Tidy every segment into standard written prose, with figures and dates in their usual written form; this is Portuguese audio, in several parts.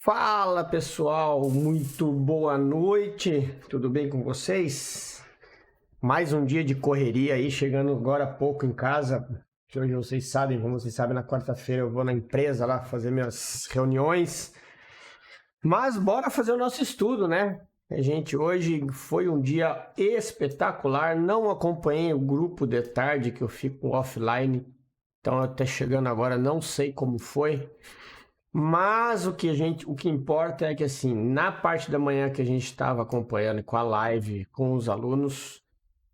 Fala pessoal, muito boa noite, tudo bem com vocês? Mais um dia de correria aí, chegando agora há pouco em casa. Hoje vocês sabem, como vocês sabem, na quarta-feira eu vou na empresa lá fazer minhas reuniões. Mas bora fazer o nosso estudo, né? Gente, hoje foi um dia espetacular, não acompanhei o grupo de tarde que eu fico offline, então até chegando agora não sei como foi. Mas o que importa é que assim, na parte da manhã que a gente estava acompanhando com a live com os alunos,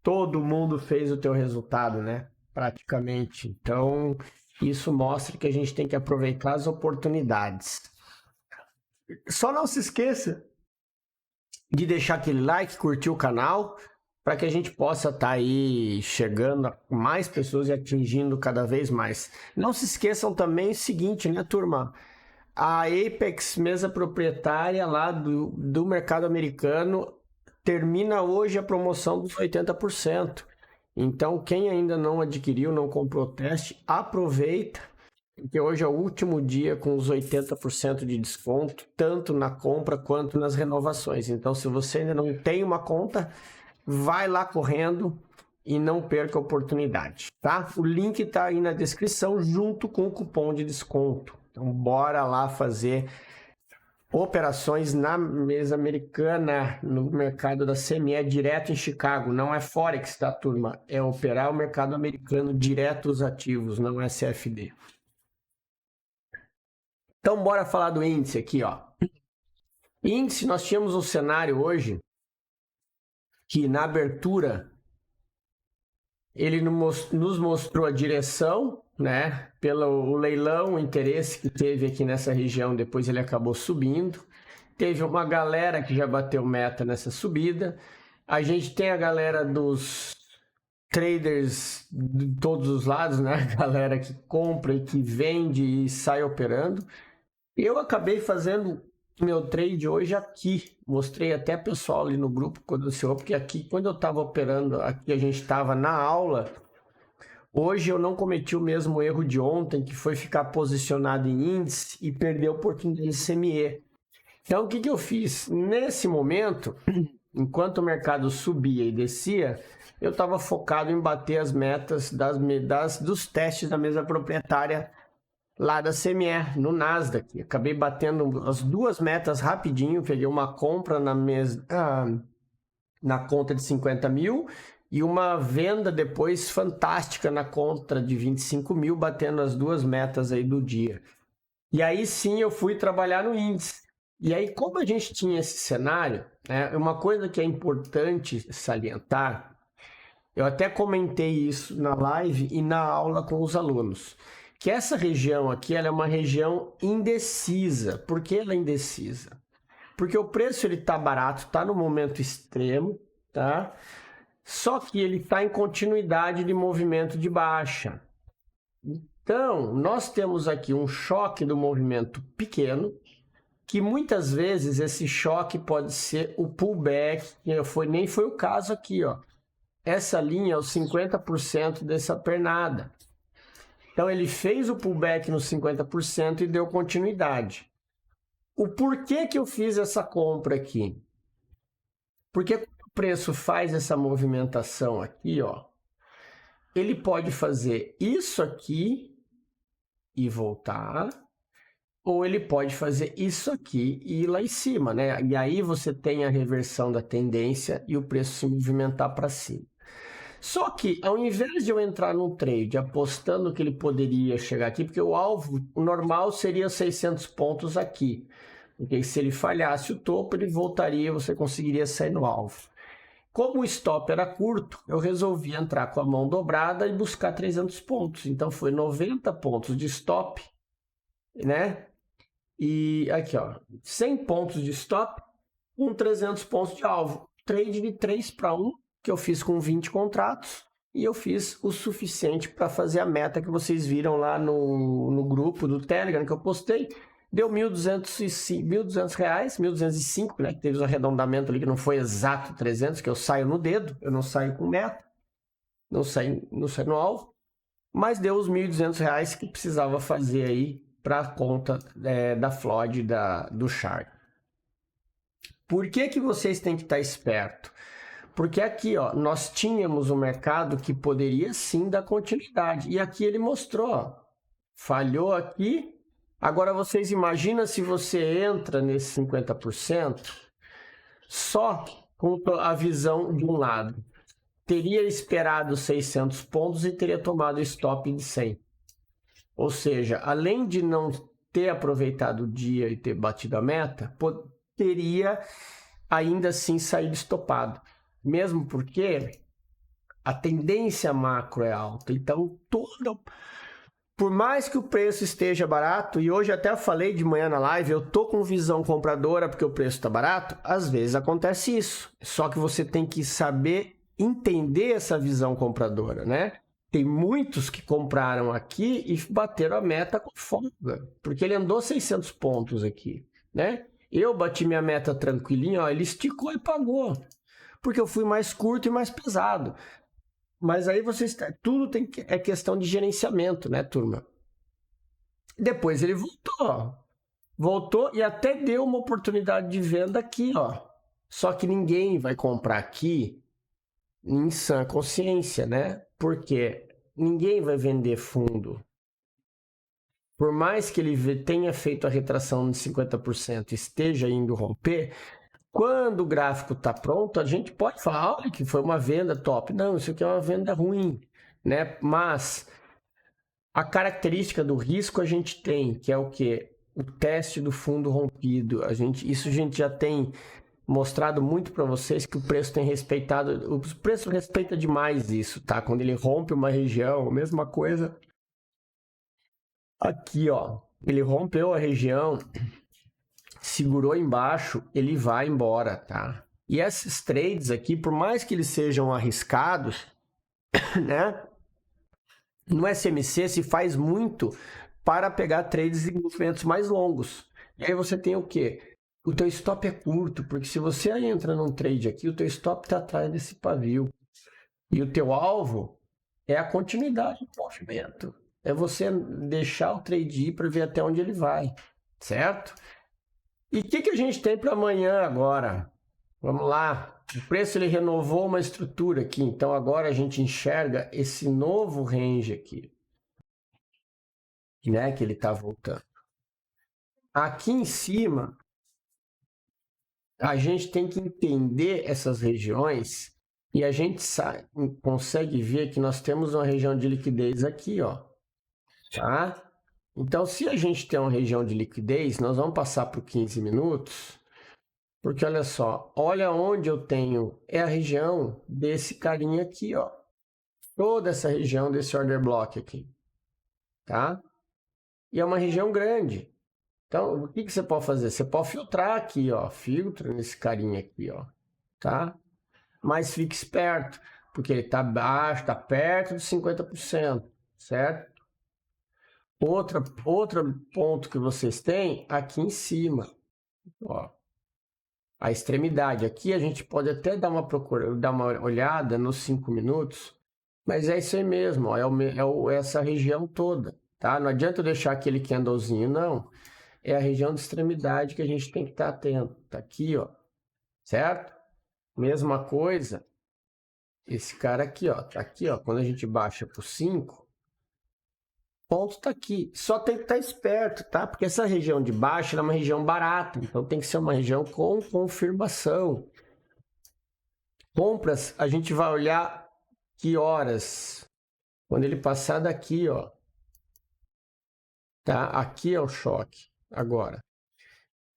todo mundo fez o teu resultado, né? Praticamente. Então, isso mostra que a gente tem que aproveitar as oportunidades. Só não se esqueça de deixar aquele like, curtir o canal, para que a gente possa estar aí chegando a mais pessoas e atingindo cada vez mais. Não se esqueçam também o seguinte, né, turma? A Apex, mesa proprietária lá do mercado americano, termina hoje a promoção dos 80%. Então, quem ainda não adquiriu, não comprou teste, aproveita, porque hoje é o último dia com os 80% de desconto, tanto na compra quanto nas renovações. Então, se você ainda não tem uma conta, vai lá correndo e não perca a oportunidade, tá? O link está aí na descrição junto com o cupom de desconto. Então, bora lá fazer operações na mesa americana, no mercado da CME, direto em Chicago. Não é Forex, tá, turma? É operar o mercado americano direto os ativos, não é CFD. Então, bora falar do índice aqui, ó. Índice, nós tínhamos um cenário hoje que na abertura ele nos mostrou a direção, né? Pelo leilão, o interesse que teve aqui nessa região, depois ele acabou subindo. Teve uma galera que já bateu meta nessa subida. A gente tem a galera dos traders de todos os lados, né? A galera que compra e que vende e sai operando. Eu acabei fazendo meu trade hoje aqui. Mostrei até pessoal ali no grupo quando o senhor, porque aqui, quando eu estava operando, aqui a gente estava na aula. Hoje eu não cometi o mesmo erro de ontem, que foi ficar posicionado em índice e perder a oportunidade de CME. Então, o que eu fiz? Nesse momento, enquanto o mercado subia e descia, eu estava focado em bater as metas dos testes da mesa proprietária lá da CME, no Nasdaq. Acabei batendo as duas metas rapidinho, peguei uma compra na conta de 50 mil e uma venda depois fantástica na conta de 25 mil, batendo as duas metas aí do dia. E aí sim eu fui trabalhar no índice. E aí, como a gente tinha esse cenário, né, uma coisa que é importante salientar, eu até comentei isso na live e na aula com os alunos, que essa região aqui ela é uma região indecisa. Por que ela é indecisa? Porque o preço ele está barato, está no momento extremo, tá? Só que ele está em continuidade de movimento de baixa. Então, nós temos aqui um choque do movimento pequeno, que muitas vezes esse choque pode ser o pullback, que nem foi o caso aqui, ó. Essa linha é os 50% dessa pernada. Então, ele fez o pullback nos 50% e deu continuidade. O porquê que eu fiz essa compra aqui? Porque quando o preço faz essa movimentação aqui, ó, ele pode fazer isso aqui e voltar, ou ele pode fazer isso aqui e ir lá em cima, né? E aí você tem a reversão da tendência e o preço se movimentar para cima. Só que, ao invés de eu entrar num trade apostando que ele poderia chegar aqui, porque o alvo normal seria 600 pontos aqui. Porque se ele falhasse o topo, ele voltaria e você conseguiria sair no alvo. Como o stop era curto, eu resolvi entrar com a mão dobrada e buscar 300 pontos. Então, foi 90 pontos de stop, né? E aqui, ó, 100 pontos de stop com 300 pontos de alvo. Trade de 3-1, que eu fiz com 20 contratos, e eu fiz o suficiente para fazer a meta que vocês viram lá no grupo do Telegram que eu postei. Deu R$ 1.200, né? Que teve um arredondamento ali que não foi exato 300, que eu saio no dedo, eu não saio com meta, não saio no alvo, mas deu os R$ 1.200 que precisava fazer aí para a conta da Floyd do Shark. Por que vocês têm que estar esperto? Porque aqui, ó, nós tínhamos um mercado que poderia sim dar continuidade. E aqui ele mostrou, ó, falhou aqui. Agora vocês imaginam se você entra nesse 50% só com a visão de um lado. Teria esperado 600 pontos e teria tomado o stop de 100. Ou seja, além de não ter aproveitado o dia e ter batido a meta, teria ainda assim saído estopado. Mesmo porque a tendência macro é alta. Então, por mais que o preço esteja barato, e hoje até eu falei de manhã na live, eu tô com visão compradora porque o preço está barato, às vezes acontece isso. Só que você tem que saber entender essa visão compradora, né? Tem muitos que compraram aqui e bateram a meta com folga, porque ele andou 600 pontos aqui, né? Eu bati minha meta tranquilinho, ó, ele esticou e pagou, porque eu fui mais curto e mais pesado. Mas aí tudo é questão de gerenciamento, né, turma? Depois ele voltou e até deu uma oportunidade de venda aqui, ó. Só que ninguém vai comprar aqui em sã consciência, né? Porque ninguém vai vender fundo. Por mais que ele tenha feito a retração de 50% e esteja indo romper, quando o gráfico está pronto, a gente pode falar, olha, que foi uma venda top. Não, isso aqui é uma venda ruim, né? Mas a característica do risco a gente tem, que é o quê? O teste do fundo rompido. Isso a gente já tem mostrado muito para vocês que o preço tem respeitado, o preço respeita demais isso, tá? Quando ele rompe uma região, mesma coisa aqui, ó. Ele rompeu a região, segurou embaixo, ele vai embora, tá? E esses trades aqui, por mais que eles sejam arriscados, né? No SMC se faz muito para pegar trades em movimentos mais longos. E aí você tem o quê? O teu stop é curto, porque se você entra num trade aqui, o teu stop está atrás desse pavio. E o teu alvo é a continuidade do movimento. É você deixar o trade ir para ver até onde ele vai, certo? E o que a gente tem para amanhã agora? Vamos lá. O preço ele renovou uma estrutura aqui, então agora a gente enxerga esse novo range aqui, né? Que ele está voltando. Aqui em cima, a gente tem que entender essas regiões e a gente consegue ver que nós temos uma região de liquidez aqui, ó, tá? Então, se a gente tem uma região de liquidez, nós vamos passar por 15 minutos, porque olha só, olha onde eu tenho, é a região desse carinha aqui, ó, toda essa região desse order block aqui, tá? E é uma região grande. Então, o que você pode fazer? Você pode filtrar aqui, ó, filtra nesse carinha aqui, ó, tá? Mas fique esperto, porque ele tá baixo, tá perto de 50%, certo? Outro ponto que vocês têm aqui em cima, ó, a extremidade. Aqui a gente pode até dar uma olhada nos 5 minutos, mas é isso aí mesmo, ó, essa região toda, tá? Não adianta eu deixar aquele candlezinho, não. É a região de extremidade que a gente tem que estar atento. Tá aqui, ó, certo? Mesma coisa, esse cara aqui, ó, tá aqui, ó, quando a gente baixa por 5, ponto tá aqui. Só tem que estar esperto, tá? Porque essa região de baixo é uma região barata, então tem que ser uma região com confirmação. Compras, a gente vai olhar que horas. Quando ele passar daqui, ó, tá? Aqui é o choque. Agora,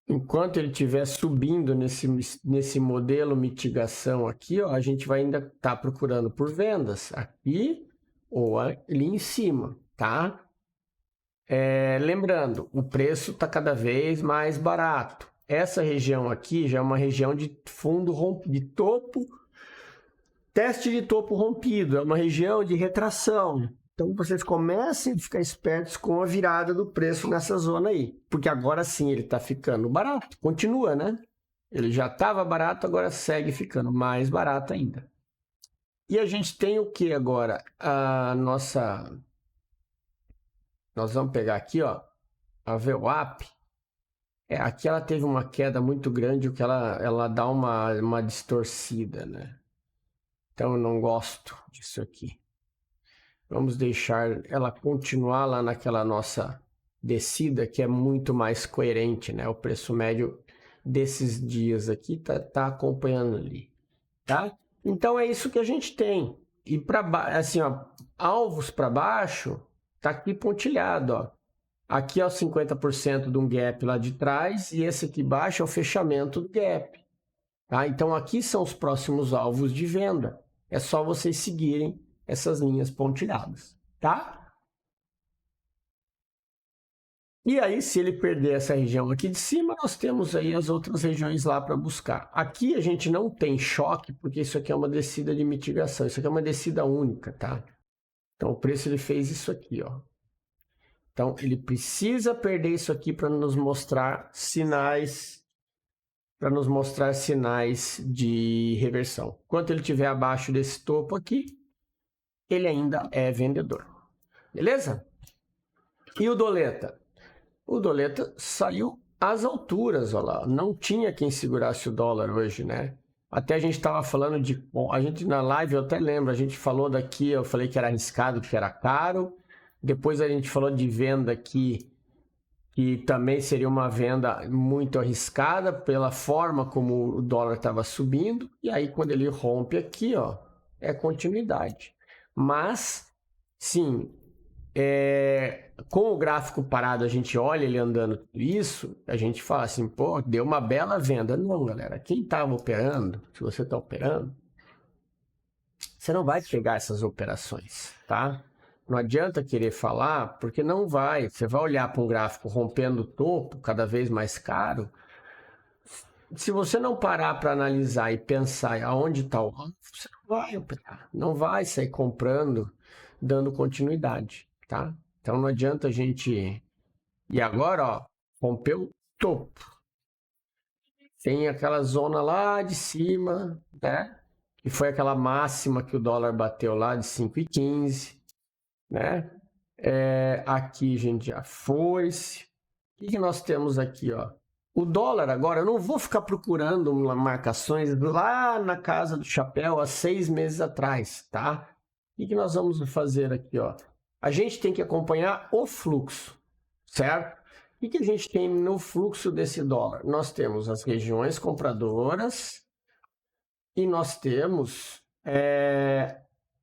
enquanto ele estiver subindo nesse modelo mitigação aqui, ó, a gente vai ainda estar procurando por vendas aqui ou ali em cima, tá? Lembrando, o preço está cada vez mais barato. Essa região aqui já é uma região de fundo de topo, teste de topo rompido, é uma região de retração. Então, vocês comecem a ficar espertos com a virada do preço nessa zona aí. Porque agora sim ele está ficando barato. Continua, né? Ele já estava barato, agora segue ficando mais barato ainda. E a gente tem o que agora? Nós vamos pegar aqui, ó. a VWAP, aqui ela teve uma queda muito grande, o que ela dá uma distorcida, né? Então eu não gosto disso aqui. Vamos deixar ela continuar lá naquela nossa descida, que é muito mais coerente, né? O preço médio desses dias aqui tá acompanhando ali, tá? Então é isso que a gente tem. E para assim, ó, alvos para baixo, tá aqui pontilhado, ó. Aqui é o 50% de um gap lá de trás e esse aqui embaixo é o fechamento do gap, tá? Então aqui são os próximos alvos de venda. É só vocês seguirem essas linhas pontilhadas, tá? E aí, se ele perder essa região aqui de cima, nós temos aí as outras regiões lá para buscar. Aqui a gente não tem choque, porque isso aqui é uma descida de mitigação. Isso aqui é uma descida única, tá? Então, o preço ele fez isso aqui, ó. Então, ele precisa perder isso aqui para nos mostrar sinais de reversão. Enquanto ele estiver abaixo desse topo aqui, ele ainda é vendedor. Beleza? E o Doleta? O Doleta saiu às alturas, olha lá. Não tinha quem segurasse o dólar hoje, né? Até a gente estava falando de... Bom, a gente na live, eu até lembro, a gente falou daqui, eu falei que era arriscado, que era caro. Depois a gente falou de venda aqui, que também seria uma venda muito arriscada pela forma como o dólar estava subindo. E aí, quando ele rompe aqui, ó, é continuidade. Mas, sim... com o gráfico parado, a gente olha ele andando tudo isso, a gente fala assim, pô, deu uma bela venda. Não, galera, quem estava operando, se você está operando, você não vai pegar essas operações, tá? Não adianta querer falar, porque não vai. Você vai olhar para um gráfico rompendo o topo, cada vez mais caro. Se você não parar para analisar e pensar aonde está o alvo, você não vai operar. Não vai sair comprando, dando continuidade, tá? Então não adianta a gente... E agora, ó, rompeu o topo. Tem aquela zona lá de cima, né? Que foi aquela máxima que o dólar bateu lá de 5,15, né? Aqui a gente já foi-se. O que nós temos aqui, ó? O dólar agora, eu não vou ficar procurando marcações lá na casa do chapéu há 6 meses atrás, tá? O que nós vamos fazer aqui, ó? A gente tem que acompanhar o fluxo, certo? O que a gente tem no fluxo desse dólar? Nós temos as regiões compradoras e nós temos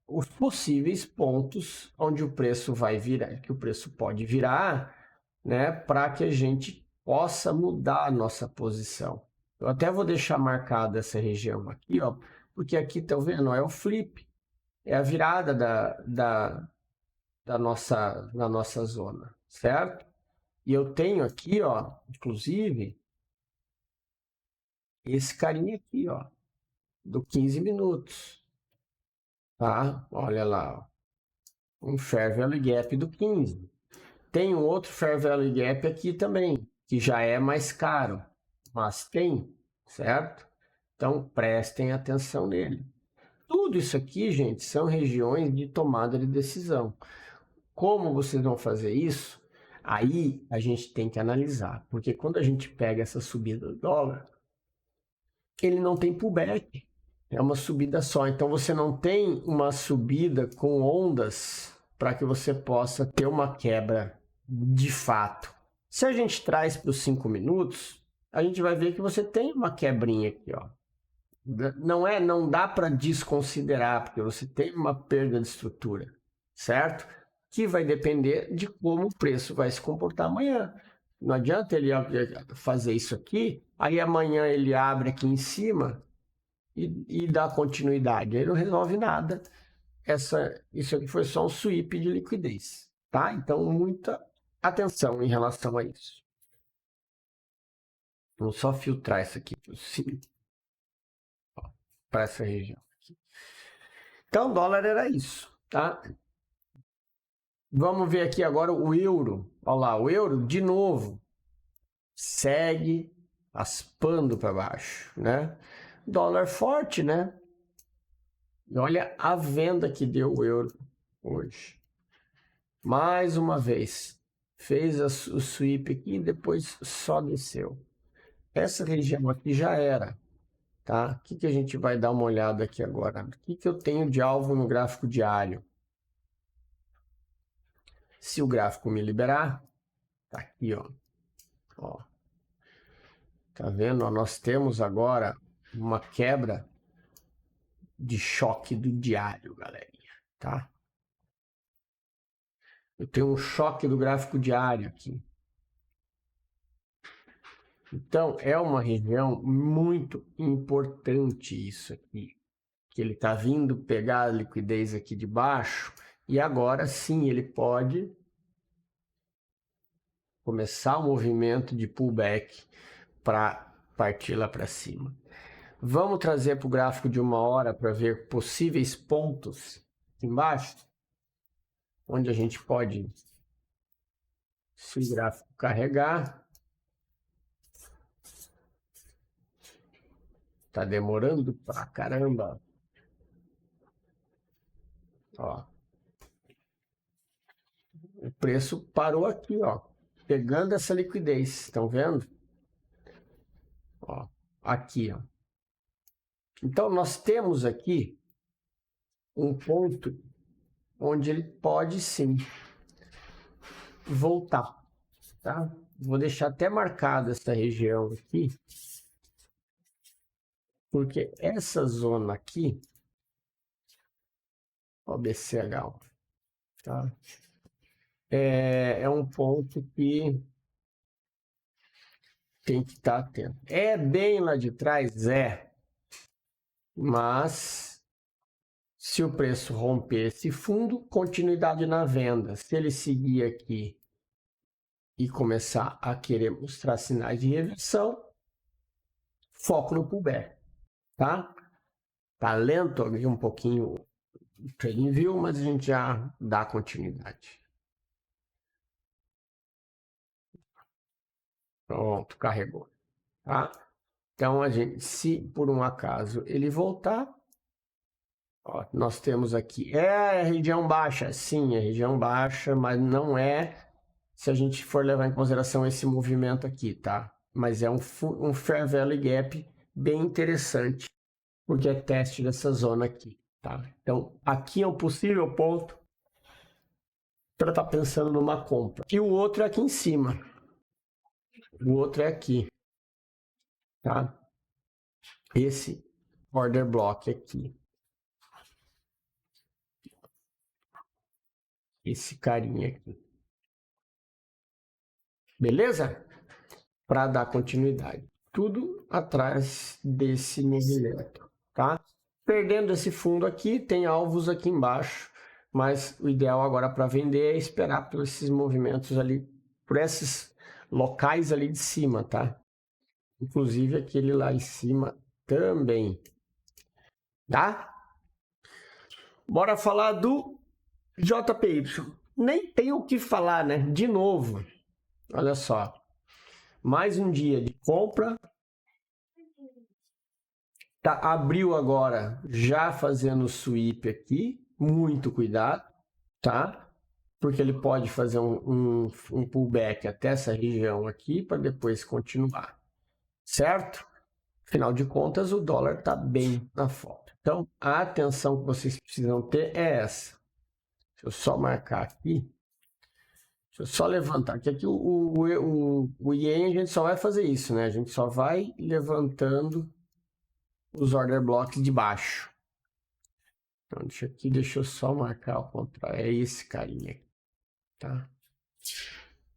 os possíveis pontos onde o preço vai virar, que o preço pode virar, né, para que a gente possa mudar a nossa posição. Eu até vou deixar marcada essa região aqui, ó, porque aqui, tá vendo, é o flip, é a virada da nossa zona, certo? E eu tenho aqui, ó, inclusive, esse carinha aqui, ó, do 15 minutos, tá? Olha lá, ó, um Fair Value Gap do 15. Tem um outro Fair Value Gap aqui também, que já é mais caro, mas tem, certo? Então, prestem atenção nele. Tudo isso aqui, gente, são regiões de tomada de decisão. Como vocês vão fazer isso? Aí a gente tem que analisar, porque quando a gente pega essa subida do dólar, ele não tem pullback, é uma subida só. Então você não tem uma subida com ondas para que você possa ter uma quebra de fato. Se a gente traz para os 5 minutos, a gente vai ver que você tem uma quebrinha aqui, ó. Não dá para desconsiderar, porque você tem uma perda de estrutura, certo? Que vai depender de como o preço vai se comportar amanhã. Não adianta ele fazer isso aqui, aí amanhã ele abre aqui em cima e dá continuidade. Ele não resolve nada. Isso aqui foi só um sweep de liquidez, tá? Então, muita atenção em relação a isso. Vou só filtrar isso aqui para essa região aqui. Então, dólar era isso, tá? Vamos ver aqui agora o euro. Olha lá, o euro, de novo, segue raspando para baixo, né? Dólar forte, né? E olha a venda que deu o euro hoje. Mais uma vez, fez o sweep aqui e depois só desceu. Essa região aqui já era, tá? O que a gente vai dar uma olhada aqui agora? O que eu tenho de alvo no gráfico diário? Se o gráfico me liberar, tá aqui, ó. Tá vendo? Ó, nós temos agora uma quebra de choque do diário, galerinha, tá? Eu tenho um choque do gráfico diário aqui. Então, é uma região muito importante isso aqui. Que ele está vindo pegar a liquidez aqui de baixo e agora sim ele pode começar o movimento de pullback para partir lá para cima. Vamos trazer para o gráfico de 1 hora para ver possíveis pontos aqui embaixo, onde a gente pode, se o gráfico carregar, tá demorando pra caramba. Ó, o preço parou aqui, ó, pegando essa liquidez, estão vendo? Ó, aqui, ó. Então nós temos aqui um ponto onde ele pode sim voltar, tá? Vou deixar até marcada essa região aqui, porque essa zona aqui, ó, BCH, tá? É um ponto que tem que estar atento. É bem lá de trás? É. Mas se o preço romper esse fundo, continuidade na venda. Se ele seguir aqui e começar a querer mostrar sinais de reversão, foco no pullback, tá? Tá lento aqui um pouquinho o trading view, mas a gente já dá continuidade. Pronto, carregou, tá? Então, a gente, se por um acaso ele voltar, ó, nós temos aqui, é a região baixa, sim, é região baixa, mas não é, se a gente for levar em consideração esse movimento aqui, tá? Mas é um Fair Value Gap bem interessante, porque é teste dessa zona aqui, tá? Então, aqui é um possível ponto para estar pensando numa compra. E o outro é aqui em cima. O outro é aqui, tá? Esse order block aqui. Esse carinha aqui. Beleza? Para dar continuidade. Tudo atrás desse movimento, tá? Perdendo esse fundo aqui, tem alvos aqui embaixo, mas o ideal agora para vender é esperar por esses movimentos ali, por esses locais ali de cima, tá? Inclusive aquele lá em cima também, tá? Bora falar do JPY. Nem tem o que falar, né? De novo, olha só. Mais um dia de compra. Tá, abriu agora, já fazendo o sweep aqui. Muito cuidado, tá? Porque ele pode fazer um pullback até essa região aqui para depois continuar, certo? Afinal de contas, o dólar está bem na foto. Então, a atenção que vocês precisam ter é essa. Deixa eu só marcar aqui. Deixa eu só levantar. Que aqui o Ien a gente só vai fazer isso, né? A gente só vai levantando os order blocks de baixo. Então, deixa eu só marcar o contrário. É esse carinha aqui, tá?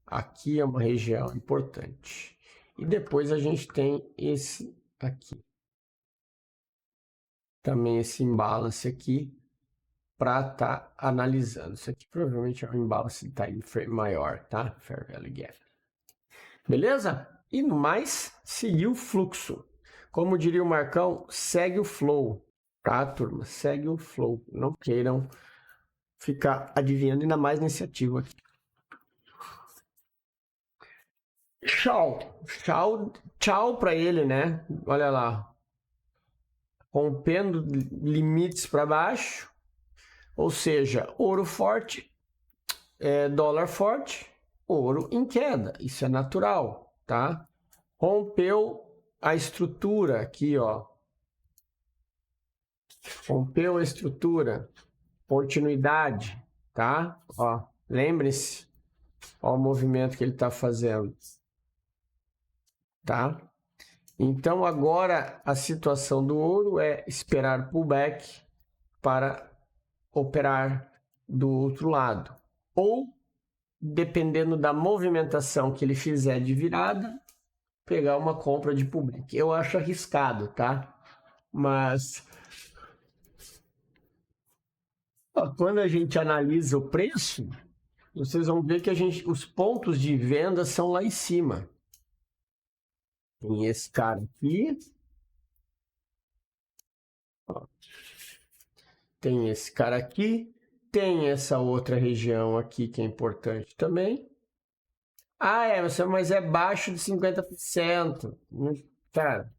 Aqui é uma região importante. E depois a gente tem esse aqui. Também esse imbalance aqui para estar analisando. Isso aqui provavelmente é um imbalance de time frame maior, tá? Fair Value Gap. Beleza? E no mais, seguir o fluxo. Como diria o Marcão, segue o flow, tá, turma? Segue o flow. Não queiram ficar adivinhando, ainda mais nesse ativo aqui. Tchau para ele, né? Olha lá. Rompendo limites para baixo. Ou seja, ouro forte, dólar forte, ouro em queda, isso é natural, tá? Rompeu a estrutura aqui, ó. Rompeu a estrutura, continuidade, tá? Ó, lembre-se, ó o movimento que ele está fazendo, tá? Então agora a situação do ouro é esperar pullback para operar do outro lado, ou dependendo da movimentação que ele fizer de virada, pegar uma compra de pullback. Eu acho arriscado, tá? Mas ó, quando a gente analisa o preço, vocês vão ver que os pontos de venda são lá em cima. Tem esse cara aqui. Ó. Tem esse cara aqui. Tem essa outra região aqui que é importante também. Ah, mas é baixo de 50%. Cara,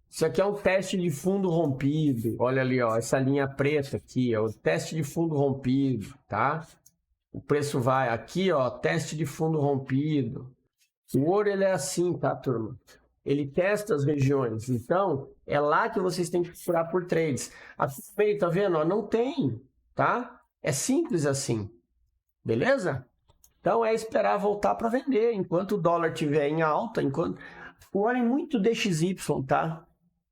isso aqui é um teste de fundo rompido. Olha ali, ó, essa linha preta aqui, é o teste de fundo rompido, tá? O preço vai aqui, ó, teste de fundo rompido. O ouro, ele é assim, tá, turma? Ele testa as regiões. Então, é lá que vocês têm que procurar por trades. Aqui, tá vendo? Ó, não tem, tá? É simples assim. Beleza? Então, é esperar voltar para vender. Enquanto o dólar estiver em alta, olhem muito DXY, tá?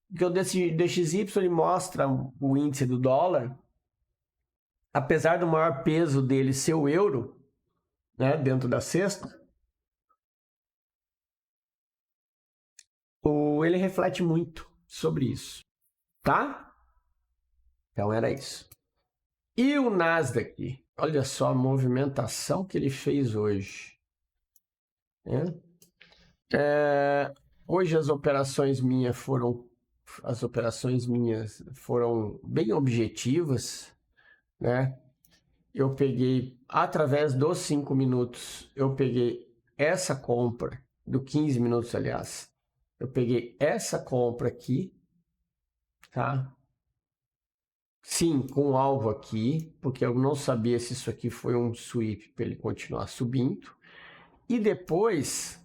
Porque o DXY ele mostra o índice do dólar. Apesar do maior peso dele ser o euro, né, dentro da cesta, ele reflete muito sobre isso, tá? Então era isso. E o Nasdaq? Olha só a movimentação que ele fez hoje. Hoje as operações minhas foram bem objetivas, né? Eu peguei, através dos 5 minutos, eu peguei essa compra, do 15 minutos, aliás. Eu peguei essa compra aqui, tá? Sim, com um alvo aqui, porque eu não sabia se isso aqui foi um sweep para ele continuar subindo. E depois,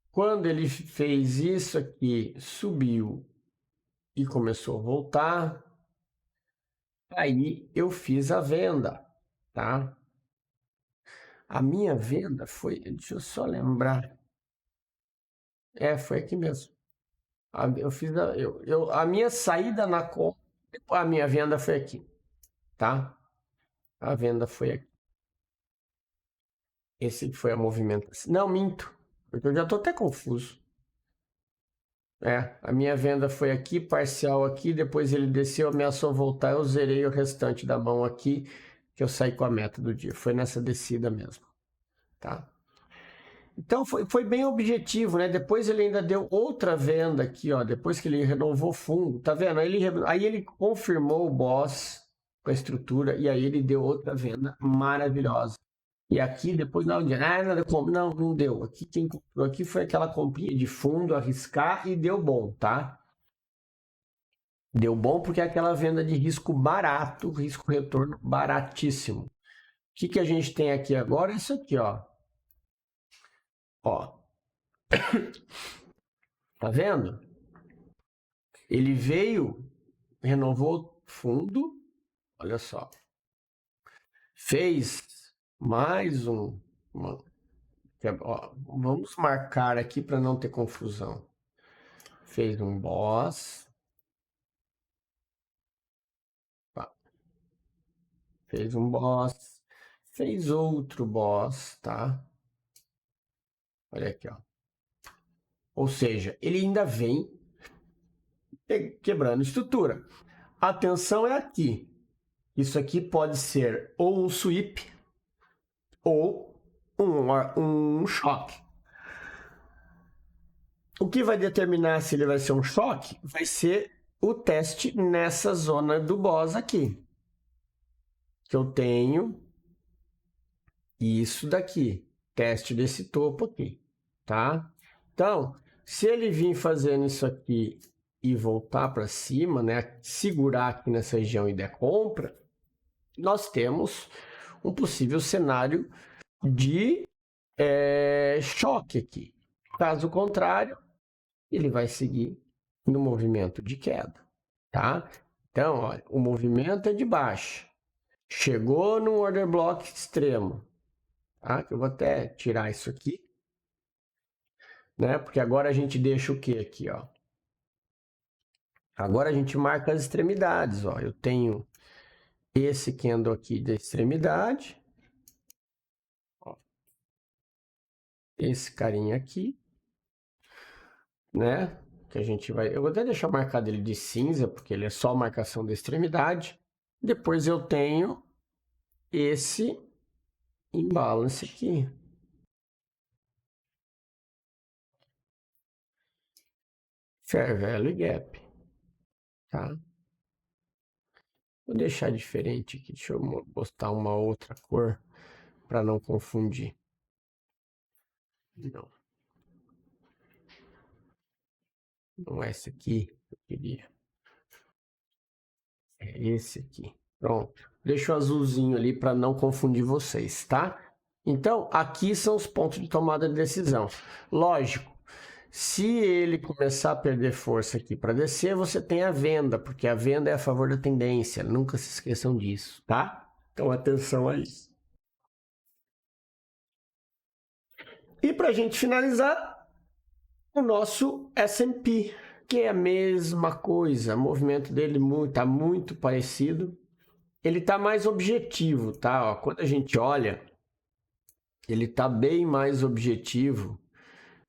quando ele fez isso aqui, subiu e começou a voltar, aí eu fiz a venda, tá? A minha venda foi, deixa eu só lembrar. Foi aqui mesmo. A minha saída na compra, a minha venda foi aqui, tá? A venda foi aqui. Esse foi a movimentação. Não, minto, porque eu já tô até confuso. A minha venda foi aqui, parcial aqui, depois ele desceu, ameaçou voltar, eu zerei o restante da mão aqui, que eu saí com a meta do dia. Foi nessa descida mesmo, tá? Então foi bem objetivo, né? Depois ele ainda deu outra venda aqui, ó. Depois que ele renovou fundo, tá vendo? Aí ele confirmou o boss com a estrutura e aí ele deu outra venda maravilhosa. E aqui depois não deu. Aqui quem comprou aqui foi aquela comprinha de fundo, arriscar e deu bom, tá? Deu bom porque é aquela venda de risco barato, risco retorno baratíssimo. O que a gente tem aqui agora? Isso aqui, ó. Ó. Tá vendo? Ele veio, renovou fundo, olha só. Fez mais vamos marcar aqui para não ter confusão. Fez um boss. Fez um boss. Fez outro boss, tá? Olha aqui, ó. Ou seja, ele ainda vem quebrando estrutura. A atenção é aqui. Isso aqui pode ser ou um sweep ou um choque. O que vai determinar se ele vai ser um choque vai ser o teste nessa zona do boss aqui. Que eu tenho isso daqui. Teste desse topo aqui, tá? Então, se ele vir fazendo isso aqui e voltar para cima, né, segurar aqui nessa região e der compra, nós temos um possível cenário de choque aqui. Caso contrário, ele vai seguir no movimento de queda, tá? Então, olha, o movimento é de baixa. Chegou no order block extremo, tá? Eu vou até tirar isso aqui, né? Porque agora a gente deixa o que aqui, ó? Agora a gente marca as extremidades, ó. Eu tenho esse candle aqui da extremidade, ó. Esse carinha aqui, né? Que a gente vai... Eu vou até deixar marcado ele de cinza, porque ele é só a marcação da extremidade. Depois eu tenho esse imbalance aqui. Fair Value Gap, tá? Vou deixar diferente aqui, deixa eu botar uma outra cor para não confundir. Não é esse aqui que eu queria. É esse aqui. Pronto. Deixa o azulzinho ali para não confundir vocês, tá? Então, aqui são os pontos de tomada de decisão. Lógico, se ele começar a perder força aqui para descer, você tem a venda, porque a venda é a favor da tendência. Nunca se esqueçam disso, tá? Então, atenção a isso. E para a gente finalizar, o nosso S&P, que é a mesma coisa. O movimento dele está muito parecido. Ele está mais objetivo, tá? Ó, quando a gente olha, ele está bem mais objetivo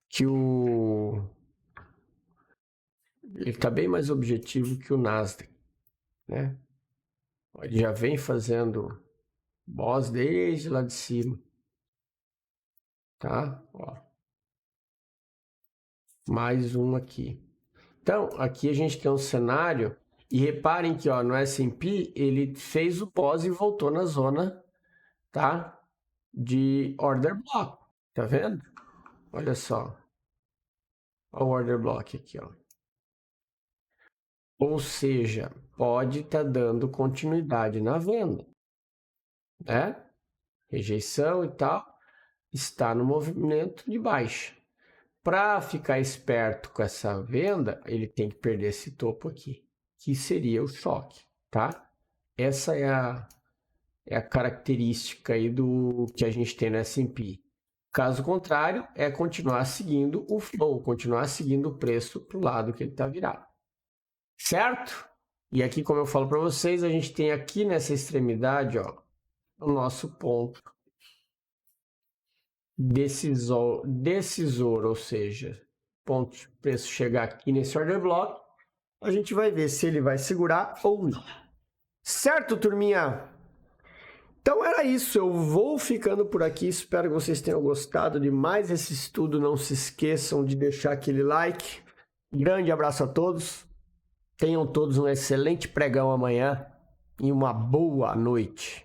que o... Ele está bem mais objetivo que o Nasdaq, né? Ele já vem fazendo boss desde lá de cima, tá? Ó. Mais um aqui. Então, aqui a gente tem um cenário, e reparem que ó, no S&P ele fez o pós e voltou na zona, tá? De order block, tá vendo? Olha só. Olha o order block aqui, ó. Ou seja, pode estar dando continuidade na venda, né? Rejeição e tal, está no movimento de baixa. Para ficar esperto com essa venda, ele tem que perder esse topo aqui, que seria o choque, tá? Essa é a característica aí do que a gente tem no S&P. Caso contrário, é continuar seguindo o flow, continuar seguindo o preço para o lado que ele está virado. Certo? E aqui, como eu falo para vocês, a gente tem aqui nessa extremidade, ó, o nosso ponto decisor, ou seja, ponto de preço chegar aqui nesse order block, a gente vai ver se ele vai segurar ou não. Certo, turminha? Então era isso, eu vou ficando por aqui, espero que vocês tenham gostado de mais esse estudo, não se esqueçam de deixar aquele like. Grande abraço a todos, tenham todos um excelente pregão amanhã e uma boa noite.